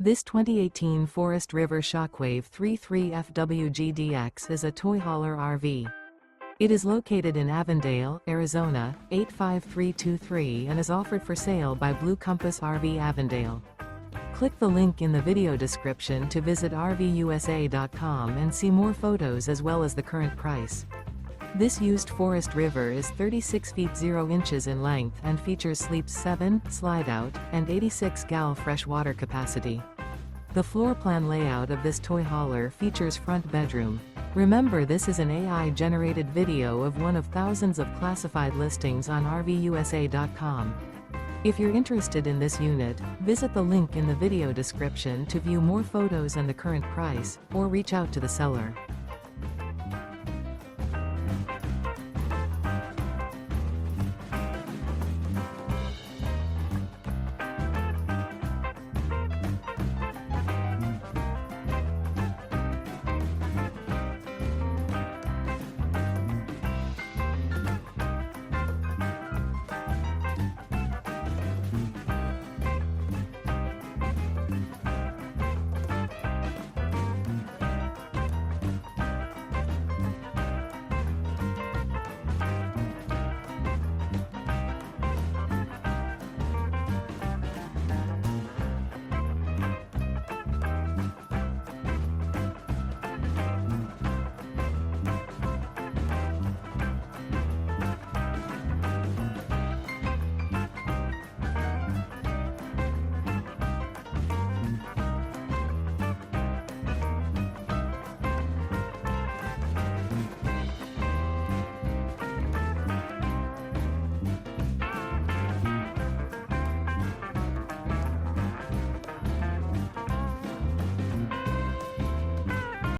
This 2018 Forest River Shockwave 33 FWGDX is a toy hauler RV. It is located in Avondale, Arizona, 85323 and is offered for sale by Blue Compass RV Avondale. Click the link in the video description to visit RVUSA.com and see more photos as well as the current price. This used Forest River is 36 feet 0 inches in length and features sleeps 7, Slideout, and 86 gal fresh water capacity. The floor plan layout of this toy hauler features front bedroom. Remember, this is an AI-generated video of one of thousands of classified listings on RVUSA.com. If you're interested in this unit, visit the link in the video description to view more photos and the current price, or reach out to the seller.